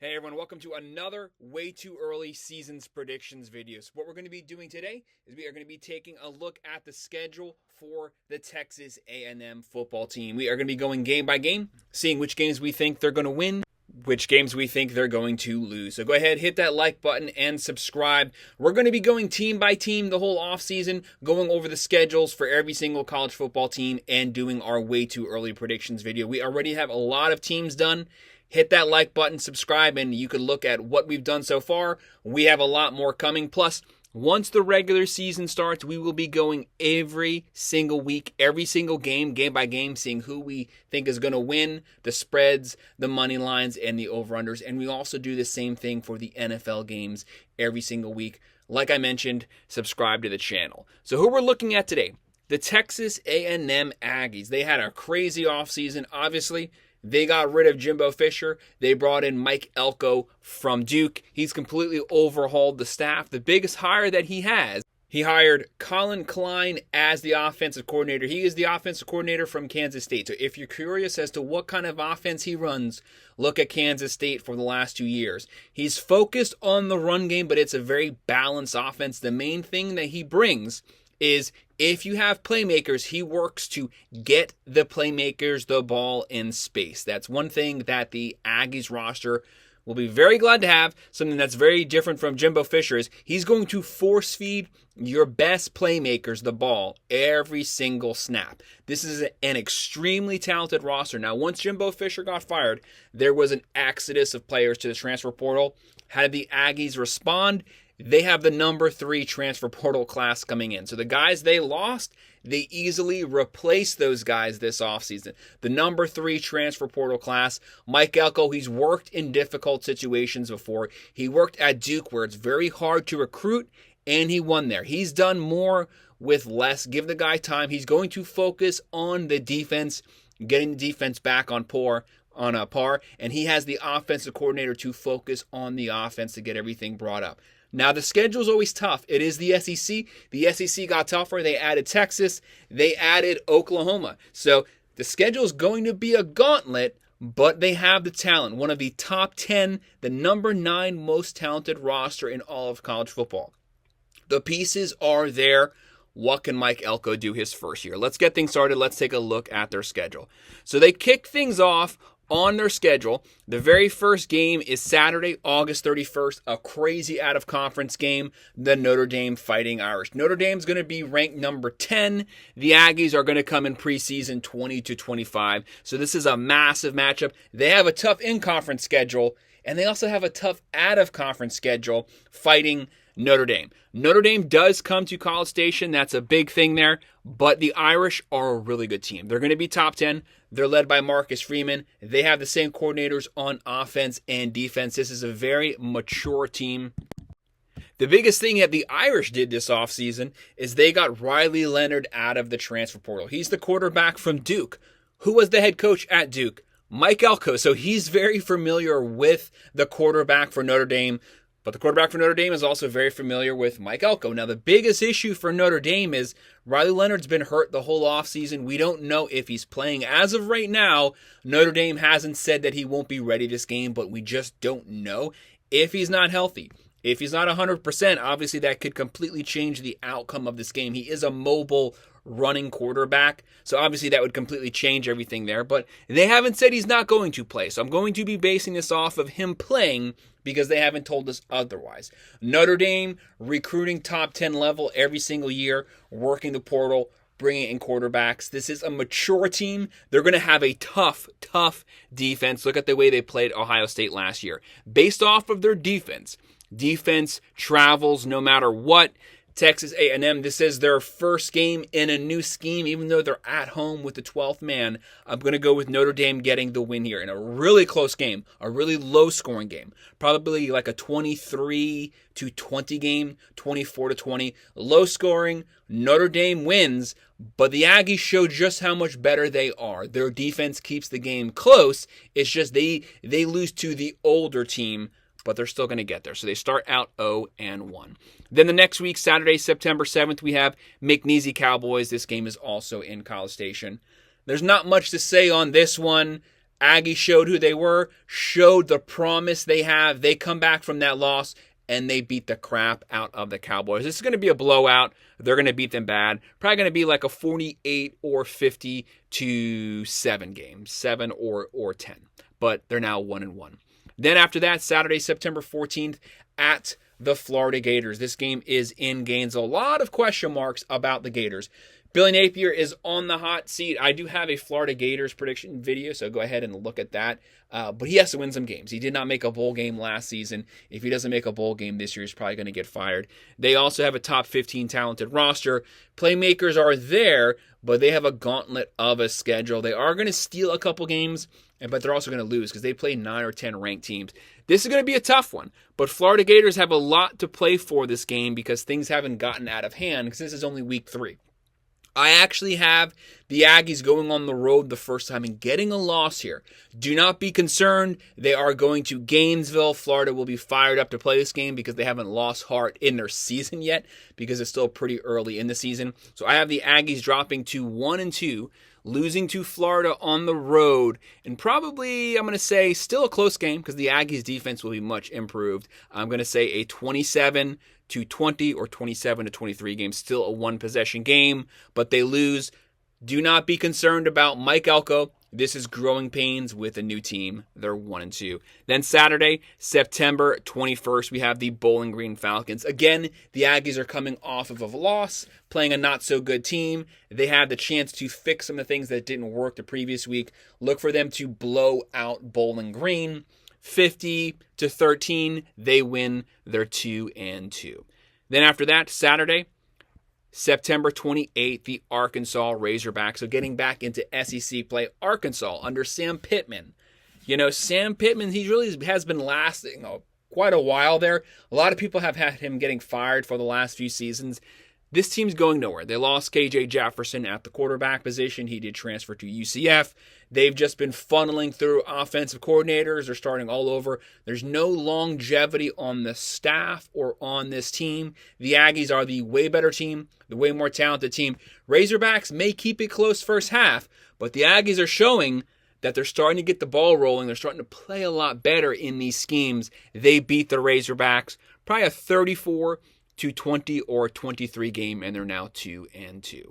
Hey everyone, welcome to another way too early seasons predictions video. So what we're going to be doing today is we are going to be taking a look at the schedule for the Texas A&M football team. We are going to be going game by game, seeing which games we think they're going to win, which games we think they're going to lose. So go ahead, hit that like button and subscribe. We're going to be going team by team the whole offseason, going over the schedules for every single college football team and doing our way too early predictions video. We already have a lot of teams done. Hit that like button, subscribe, and you can look at what we've done so far. We have a lot more coming. Plus, once the regular season starts, we will be going every single week, every single game, game by game, seeing who we think is going to win, the spreads, the money lines, and the over-unders. And we also do the same thing for the NFL games every single week. Like I mentioned, subscribe to the channel. So who we're looking at today, the Texas A&M Aggies. They had a crazy offseason, obviously. They got rid of Jimbo Fisher. They brought in Mike Elko from Duke. He's completely overhauled the staff. The biggest hire that he has, he hired Colin Klein as the offensive coordinator. He is the offensive coordinator from Kansas State. So if you're curious as to what kind of offense he runs, look at Kansas State for the last 2 years. He's focused on the run game, but it's a very balanced offense. The main thing that he brings is if you have playmakers, he works to get the playmakers the ball in space. That's one thing that the Aggies roster will be very glad to have. Something that's very different from Jimbo Fisher is he's going to force feed your best playmakers the ball every single snap. This is an extremely talented roster. Now, once Jimbo Fisher got fired, there was an exodus of players to the transfer portal. How did the Aggies respond? They have the number 3 transfer portal class coming in. So the guys they lost, they easily replaced those guys this offseason. The number 3 transfer portal class, Mike Elko, he's worked in difficult situations before. He worked at Duke where it's very hard to recruit, and he won there. He's done more with less. Give the guy time. He's going to focus on the defense, getting the defense back on par, and he has the offensive coordinator to focus on the offense to get everything brought up. Now, the schedule is always tough. It is the SEC. The SEC got tougher. They added Texas. They added Oklahoma. So the schedule is going to be a gauntlet, but they have the talent. One of the top 10, the number 9 most talented roster in all of college football. The pieces are there. What can Mike Elko do his first year? Let's get things started. Let's take a look at their schedule. So they kick things off on their schedule. The very first game is Saturday, August 31st, a crazy out-of-conference game, the Notre Dame Fighting Irish. Notre Dame's going to be ranked number 10. The Aggies are going to come in preseason 20-25. So this is a massive matchup. They have a tough in-conference schedule, and they also have a tough out-of-conference schedule fighting Notre Dame. Notre Dame does come to College Station. That's a big thing there. But the Irish are a really good team. They're going to be top 10. They're led by Marcus Freeman. They have the same coordinators on offense and defense. This is a very mature team. The biggest thing that the Irish did this offseason is they got Riley Leonard out of the transfer portal. He's the quarterback from Duke. Who was the head coach at Duke? Mike Elko. So he's very familiar with the quarterback for Notre Dame. But the quarterback for Notre Dame is also very familiar with Mike Elko. Now, the biggest issue for Notre Dame is Riley Leonard's been hurt the whole offseason. We don't know if he's playing. As of right now, Notre Dame hasn't said that he won't be ready this game, but we just don't know if he's not healthy. If he's not 100%, obviously that could completely change the outcome of this game. He is a mobile running quarterback, so obviously that would completely change everything there. But they haven't said he's not going to play, so I'm going to be basing this off of him playing because they haven't told us otherwise. Notre Dame recruiting top 10 level every single year, working the portal, bringing in quarterbacks. This is a mature team. They're going to have a tough defense. Look at the way they played Ohio State last year. Based off of their defense travels no matter what. Texas A&M, this is their first game in a new scheme, even though they're at home with the 12th man. I'm going to go with Notre Dame getting the win here in a really close game, a really low-scoring game. Probably like a 23-20 game, 24-20. Low-scoring, Notre Dame wins, but the Aggies show just how much better they are. Their defense keeps the game close. It's just they lose to the older team, but they're still going to get there. So they start out 0-1. Then the next week, Saturday, September 7th, we have McNeese Cowboys. This game is also in College Station. There's not much to say on this one. Aggies showed who they were, showed the promise they have. They come back from that loss, and they beat the crap out of the Cowboys. This is going to be a blowout. They're going to beat them bad. Probably going to be like a 48 or 50-7 game, 7 or 10. But they're now 1-1. Then after that, Saturday, September 14th, at the Florida Gators. This game is in Gainesville. A lot of question marks about the Gators. Billy Napier is on the hot seat. I do have a Florida Gators prediction video, so go ahead and look at that. But he has to win some games. He did not make a bowl game last season. If he doesn't make a bowl game this year, he's probably going to get fired. They also have a top 15 talented roster. Playmakers are there, but they have a gauntlet of a schedule. They are going to steal a couple games, but they're also going to lose because they play 9 or 10 ranked teams. This is going to be a tough one, but Florida Gators have a lot to play for this game because things haven't gotten out of hand because this is only week 3. I actually have the Aggies going on the road the first time and getting a loss here. Do not be concerned. They are going to Gainesville. Florida will be fired up to play this game because they haven't lost heart in their season yet because it's still pretty early in the season. So I have the Aggies dropping to 1-2, losing to Florida on the road, and probably, I'm going to say, still a close game because the Aggies defense will be much improved. I'm going to say a 27-20 or 27-23 game. Still a one-possession game, but they lose. Do not be concerned about Mike Elko. This is growing pains with a new team. They're 1-2. Then Saturday, September 21st, we have the Bowling Green Falcons. Again, the Aggies are coming off of a loss, playing a not-so-good team. They have the chance to fix some of the things that didn't work the previous week. Look for them to blow out Bowling Green. 50-13, they win. They're 2-2. Then after that, Saturday, September 28th, the Arkansas Razorbacks. So getting back into SEC play, Arkansas under Sam Pittman. You know, Sam Pittman, he really has been lasting quite a while there. A lot of people have had him getting fired for the last few seasons. This team's going nowhere. They lost KJ Jefferson at the quarterback position. He did transfer to UCF. They've just been funneling through offensive coordinators. They're starting all over. There's no longevity on the staff or on this team. The Aggies are the way better team, the way more talented team. Razorbacks may keep it close first half, but the Aggies are showing that they're starting to get the ball rolling. They're starting to play a lot better in these schemes. They beat the Razorbacks, probably a 34-20 or 23 game, and they're now 2-2.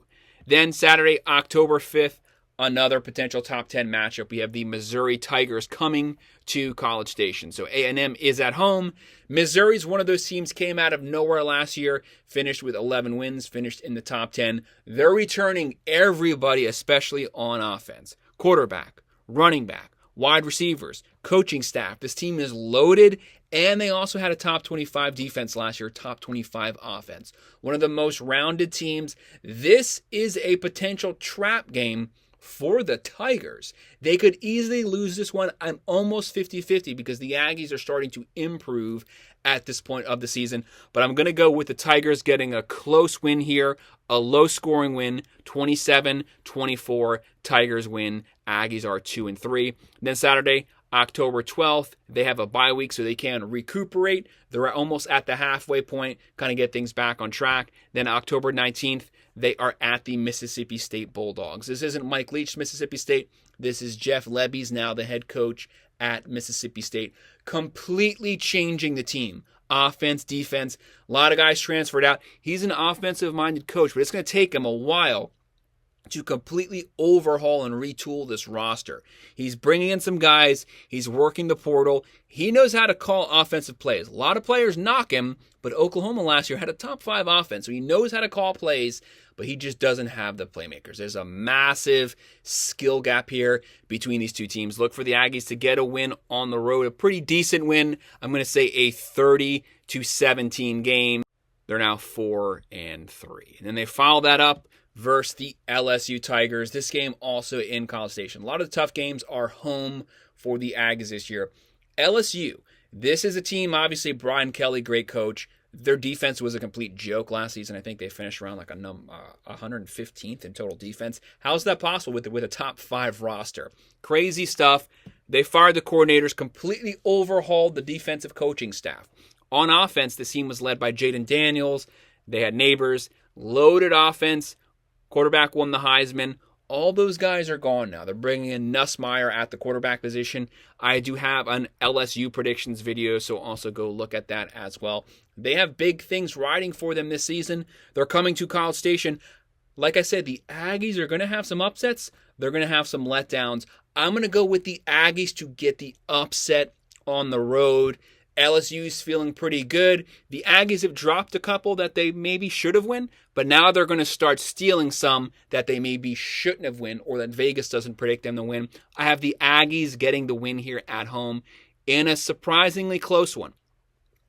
Then Saturday, October 5th, another potential top 10 matchup. We have the Missouri Tigers coming to College Station. So A&M is at home. Missouri's one of those teams, came out of nowhere last year, finished with 11 wins, finished in the top 10. They're returning everybody, especially on offense. Quarterback, running back, wide receivers, coaching staff. This team is loaded, and they also had a top 25 defense last year, top 25 offense. One of the most rounded teams. This is a potential trap game for the Tigers. They could easily lose this one. I'm almost 50-50 because the Aggies are starting to improve at this point of the season. But I'm going to go with the Tigers getting a close win here, a low-scoring win, 27-24. Tigers win. Aggies are 2-3. Then Saturday, October 12th, they have a bye week so they can recuperate. They're almost at the halfway point, kind of get things back on track. Then October 19th, they are at the Mississippi State Bulldogs. This isn't Mike Leach's Mississippi State. This is Jeff Lebby's now the head coach at Mississippi State. Completely changing the team. Offense, defense. A lot of guys transferred out. He's an offensive-minded coach, but it's going to take him a while to completely overhaul and retool this roster. He's bringing in some guys. He's working the portal. He knows how to call offensive plays. A lot of players knock him, but Oklahoma last year had a top 5 offense, so he knows how to call plays, but he just doesn't have the playmakers. There's a massive skill gap here between these two teams. Look for the Aggies to get a win on the road, a pretty decent win. I'm going to say a 30-17 game. They're now 4-3. And then they follow that up versus the LSU Tigers. This game also in College Station. A lot of the tough games are home for the Aggies this year. LSU, this is a team, obviously, Brian Kelly, great coach. Their defense was a complete joke last season. I think they finished around like 115th in total defense. How's that possible with a top 5 roster? Crazy stuff. They fired the coordinators, completely overhauled the defensive coaching staff. On offense, the team was led by Jayden Daniels. They had Neighbors, loaded offense. Quarterback won the Heisman. all those guys are gone now. They're bringing in Nussmeier at the quarterback position. I do have an LSU predictions video, so also go look at that as well. They have big things riding for them this season. They're coming to College Station. Like I said, the Aggies are going to have some upsets. They're going to have some letdowns. I'm going to go with the Aggies to get the upset on the road. LSU's feeling pretty good. The Aggies have dropped a couple that they maybe should have won, but now they're going to start stealing some that they maybe shouldn't have won or that Vegas doesn't predict them to win. I have the Aggies getting the win here at home in a surprisingly close one,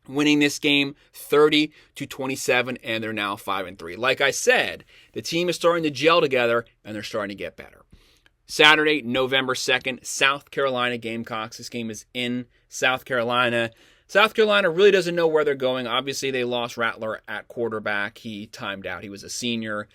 winning this game 30-27, and they're now 5-3. Like I said, the team is starting to gel together, and they're starting to get better. Saturday, November 2nd, South Carolina Gamecocks. This game is in South Carolina. South Carolina really doesn't know where they're going. Obviously, they lost Rattler at quarterback. He timed out. He was a senior.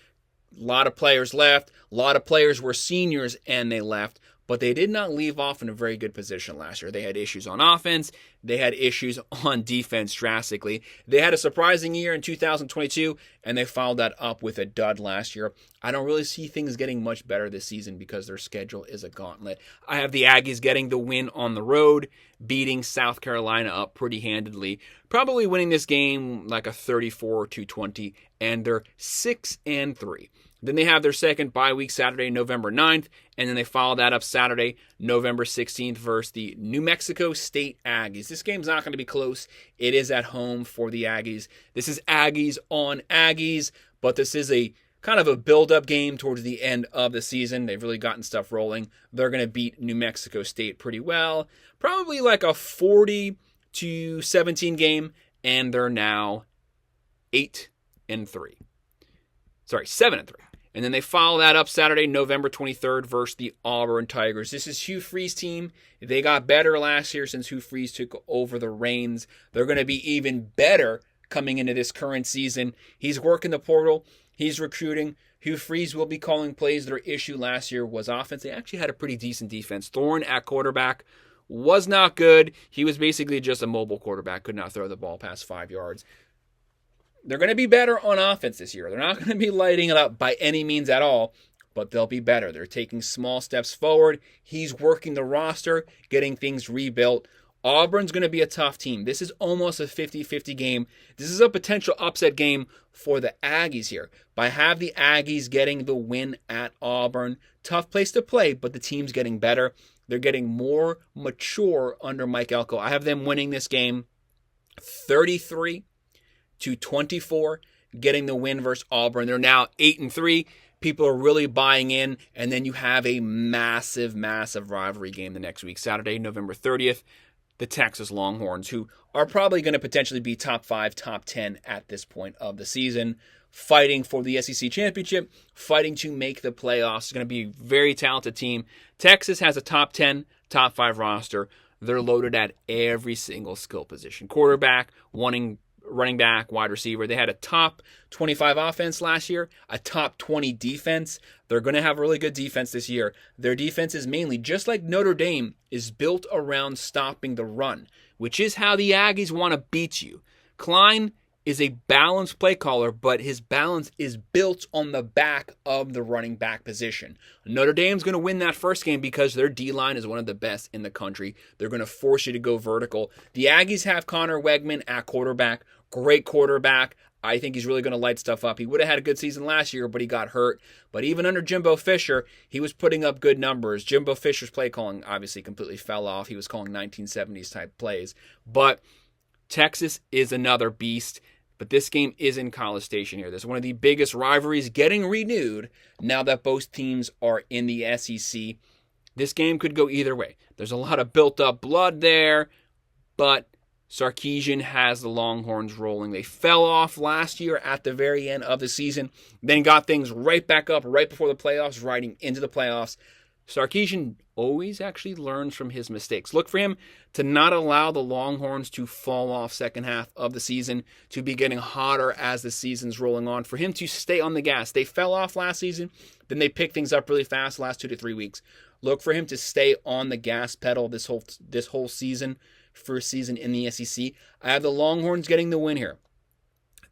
A lot of players left. A lot of players were seniors, and they left. But they did not leave off in a very good position last year. They had issues on offense. They had issues on defense drastically. They had a surprising year in 2022, and they followed that up with a dud last year. I don't really see things getting much better this season because their schedule is a gauntlet. I have the Aggies getting the win on the road, beating South Carolina up pretty handedly, probably winning this game like a 34-20, and they're 6-3. Then they have their second bye week Saturday, November 9th, and then they follow that up Saturday, November 16th versus the New Mexico State Aggies. This game's not going to be close. It is at home for the Aggies. This is Aggies on Aggies, but this is a kind of a build-up game towards the end of the season. They've really gotten stuff rolling. They're going to beat New Mexico State pretty well. Probably like a 40-17 game, and they're now 8-3. Sorry, 7-3. And then they follow that up Saturday, November 23rd versus the Auburn Tigers. This is Hugh Freeze's team. They got better last year since Hugh Freeze took over the reins. They're going to be even better coming into this current season. He's working the portal. He's recruiting. Hugh Freeze will be calling plays. Their issue last year was offense. They actually had a pretty decent defense. Thorne at quarterback was not good. He was basically just a mobile quarterback. Could not throw the ball past 5 yards. They're going to be better on offense this year. They're not going to be lighting it up by any means at all, but they'll be better. They're taking small steps forward. He's working the roster, getting things rebuilt. Auburn's going to be a tough team. This is almost a 50-50 game. This is a potential upset game for the Aggies here. But I have the Aggies getting the win at Auburn. Tough place to play, but the team's getting better. They're getting more mature under Mike Elko. I have them winning this game 33-24, getting the win versus Auburn. They're now 8-3. People are really buying in. And then you have a massive, massive rivalry game the next week. Saturday, November 30th, the Texas Longhorns, who are probably going to potentially be top 5, top 10 at this point of the season, fighting for the SEC championship, fighting to make the playoffs. It's going to be a very talented team. Texas has a top 10, top 5 roster. They're loaded at every single skill position. Quarterback, running back, wide receiver. They had a top 25 offense last year, a top 20 defense. They're going to have a really good defense this year. Their defense is mainly, just like Notre Dame, is built around stopping the run, which is how the Aggies want to beat you. Klein is a balanced play caller, but his balance is built on the back of the running back position. Notre Dame's going to win that first game because their D-line is one of the best in the country. They're going to force you to go vertical. The Aggies have Connor Wegman at quarterback. Great quarterback. I think he's really going to light stuff up. He would have had a good season last year, but he got hurt. But even under Jimbo Fisher, he was putting up good numbers. Jimbo Fisher's play calling obviously completely fell off. He was calling 1970s type plays. But Texas is another beast. But this game is in College Station here. This is one of the biggest rivalries getting renewed now that both teams are in the SEC. This game could go either way. There's a lot of built-up blood there, but Sarkisian has the Longhorns rolling. They fell off last year at the very end of the season, then got things right back up right before the playoffs, riding into the playoffs. Sarkisian always actually learns from his mistakes. Look for him to not allow the Longhorns to fall off second half of the season, to be getting hotter as the season's rolling on, for him to stay on the gas. They fell off last season, then they picked things up really fast the last 2 to 3 weeks. Look for him to stay on the gas pedal this whole season, first season in the SEC. I have the Longhorns getting the win here.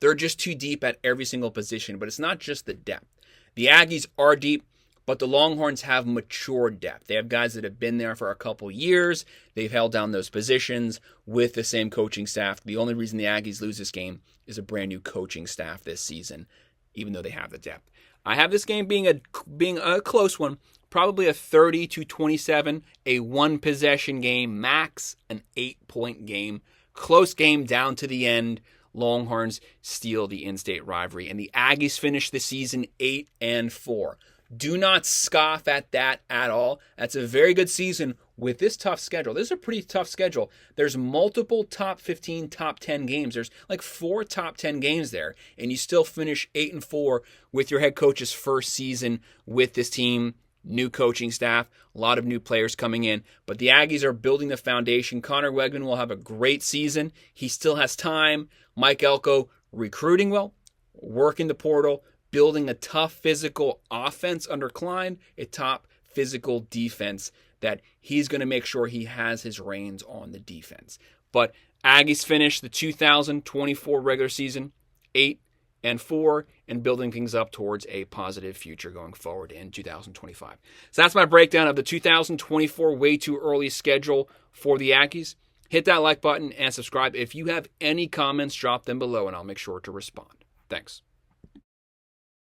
They're just too deep at every single position, but it's not just the depth. The Aggies are deep. But the Longhorns have mature depth. They have guys that have been there for a couple years. They've held down those positions with the same coaching staff. The only reason the Aggies lose this game is a brand new coaching staff this season, even though they have the depth. I have this game being a close one, probably a 30-27, a one-possession game, max an 8-point game. Close game down to the end. Longhorns steal the in-state rivalry, and the Aggies finish the season 8-4. Do not scoff at that at all. That's a very good season with this tough schedule. This is a pretty tough schedule. There's multiple top 15, top 10 games. There's like 4 top 10 games there, and you still finish 8-4 with your head coach's first season with this team. New coaching staff, a lot of new players coming in, but the Aggies are building the foundation. Connor Wegman will have a great season. He still has time. Mike Elko recruiting well, working the portal, building a tough physical offense under Klein, a top physical defense that he's going to make sure he has his reins on the defense. But Aggies finish the 2024 regular season 8-4 and building things up towards a positive future going forward in 2025. So that's my breakdown of the 2024 way too early schedule for the Aggies. Hit that like button and subscribe. If you have any comments, drop them below and I'll make sure to respond. Thanks.